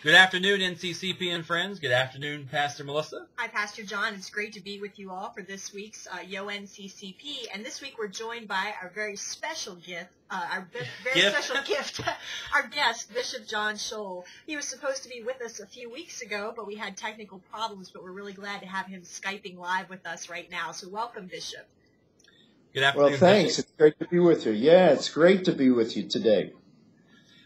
Good afternoon, NCCP and friends. Good afternoon, Pastor Melissa. Hi, Pastor John. It's great to be with you all for this week's Yo NCCP. And this week we're joined by our very special gift, our guest, Bishop John Schol. He was supposed to be with us a few weeks ago, but we had technical problems, but we're really glad to have him Skyping live with us right now. So welcome, Bishop. Good afternoon, Well, thanks. Bishop. It's great to be with you. Yeah, it's great to be with you today.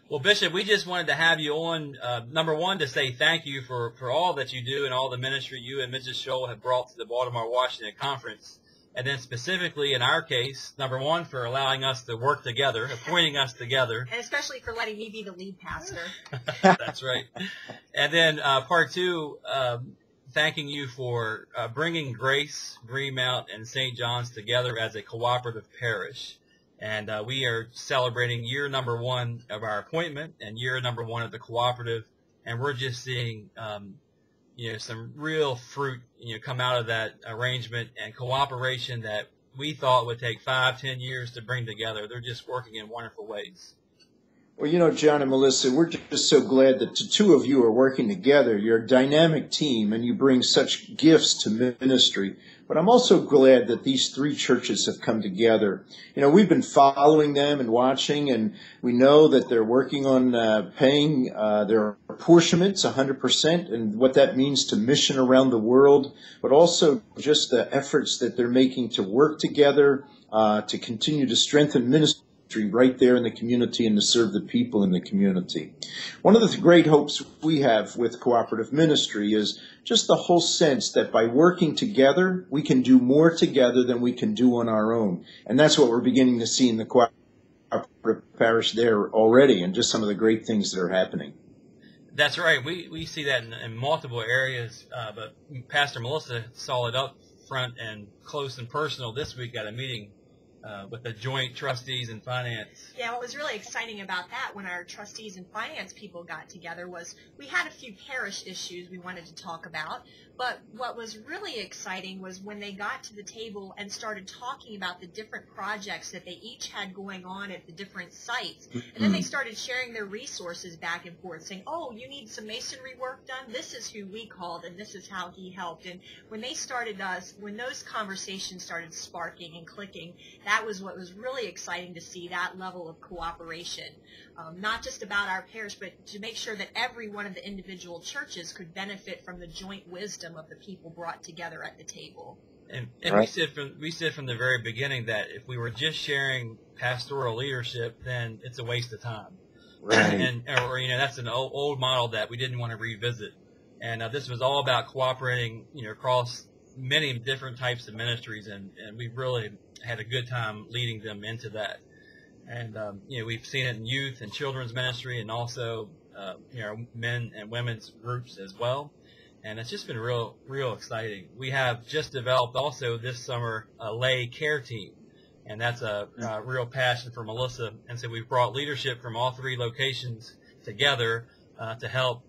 Well, Bishop, we just wanted to have you on, number one, to say thank you for all that you do and all the ministry you and Mrs. Schol have brought to the Baltimore, Washington Conference. And then specifically in our case, number one, for allowing us to work together, appointing us together. And especially for letting me be the lead pastor. That's right. And then part two, thanking you for bringing Grace, Greenmount, and St. John's together as a cooperative parish. And we are celebrating year number one of our appointment and year number one of the cooperative. And we're just seeing, some real fruit, come out of that arrangement and cooperation that we thought would take 5-10 years to bring together. They're just working in wonderful ways. Well, John and Melissa, we're just so glad that the two of you are working together. You're a dynamic team, and you bring such gifts to ministry. But I'm also glad that these three churches have come together. We've been following them and watching, and we know that they're working on paying their apportionments 100% and what that means to mission around the world, but also just the efforts that they're making to work together, to continue to strengthen ministry right there in the community and to serve the people in the community. One of the great hopes we have with cooperative ministry is just the whole sense that by working together, we can do more together than we can do on our own. And that's what we're beginning to see in the cooperative parish there already, and just some of the great things that are happening. That's right. We see that in multiple areas, but Pastor Melissa saw it up front and close and personal this week at a meeting with the joint trustees and finance. Yeah, what was really exciting about that when our trustees and finance people got together was we had a few parish issues we wanted to talk about, but what was really exciting was when they got to the table and started talking about the different projects that they each had going on at the different sites. And then they started sharing their resources back and forth, saying, oh, you need some masonry work done? This is who we called, and this is how he helped. And when they started when those conversations started sparking and clicking, that was what was really exciting to see, that level of cooperation. Not just about our parish, but to make sure that every one of the individual churches could benefit from the joint wisdom of the people brought together at the table. And right. we said from the very beginning that if we were just sharing pastoral leadership, then it's a waste of time. Right. Or that's an old model that we didn't want to revisit. And this was all about cooperating, across many different types of ministries, and we really had a good time leading them into that. And we've seen it in youth and children's ministry, and also men and women's groups as well. And it's just been real exciting. We have just developed also this summer a lay care team, and that's a real passion for Melissa. And so we've brought leadership from all three locations together to help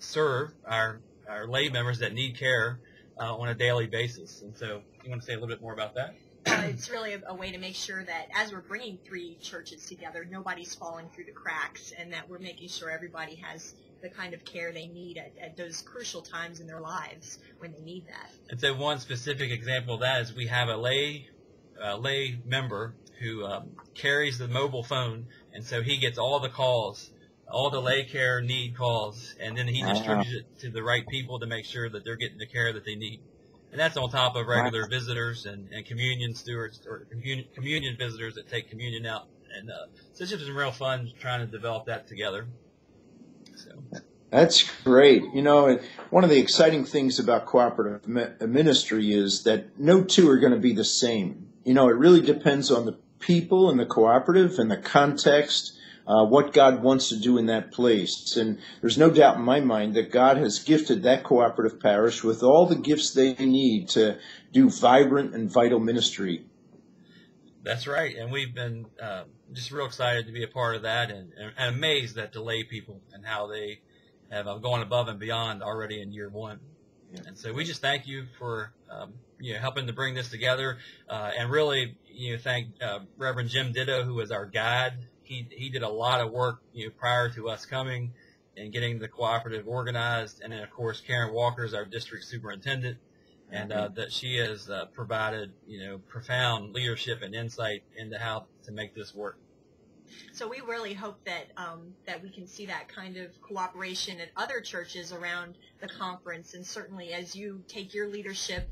serve our lay members that need care on a daily basis. And so you want to say a little bit more about that? It's really a way to make sure that as we're bringing three churches together, nobody's falling through the cracks, and that we're making sure everybody has the kind of care they need at those crucial times in their lives when they need that. And so one specific example of that is we have a lay member who carries the mobile phone, and so he gets all the calls, all the lay care need calls, and then he distributes it to the right people to make sure that they're getting the care that they need. And that's on top of regular visitors and communion stewards or communion visitors that take communion out. And so it's just been real fun trying to develop that together. So that's great. One of the exciting things about cooperative ministry is that no two are going to be the same. It really depends on the people and the cooperative and the context, what God wants to do in that place. And there's no doubt in my mind that God has gifted that cooperative parish with all the gifts they need to do vibrant and vital ministry. That's right. And we've been just real excited to be a part of that, and amazed at the lay people and how they have gone above and beyond already in year one. Yeah. And so we just thank you for helping to bring this together, and really thank Reverend Jim Ditto, who was our guide. He did a lot of work prior to us coming, in getting the cooperative organized. And then, of course, Karen Walker is our district superintendent, and that she has provided, profound leadership and insight into how to make this work. So we really hope that that we can see that kind of cooperation at other churches around the conference, and certainly as you take your leadership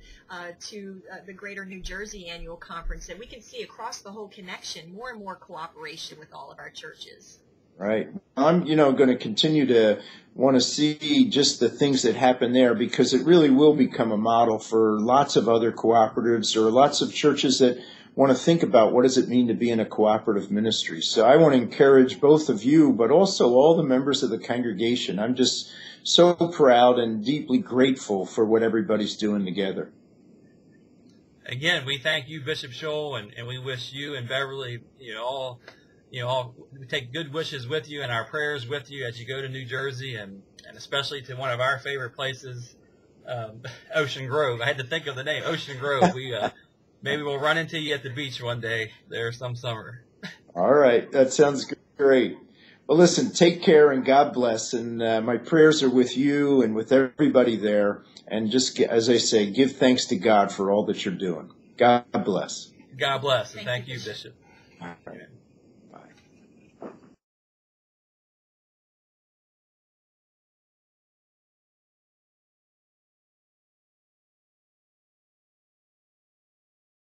to the Greater New Jersey Annual Conference, that we can see across the whole connection more and more cooperation with all of our churches. Right. I'm, going to continue to want to see just the things that happen there, because it really will become a model for lots of other cooperatives or lots of churches that want to think about what does it mean to be in a cooperative ministry. So I want to encourage both of you, but also all the members of the congregation. I'm just so proud and deeply grateful for what everybody's doing together. Again, we thank you, Bishop Schol, and we wish you and Beverly, we take good wishes with you and our prayers with you as you go to New Jersey, and especially to one of our favorite places, Ocean Grove. I had to think of the name, Ocean Grove. Maybe we'll run into you at the beach one day there some summer. All right. That sounds great. Well, listen, take care and God bless. And my prayers are with you and with everybody there. And just, as I say, give thanks to God for all that you're doing. God bless. God bless. And thank you, Bishop. All right.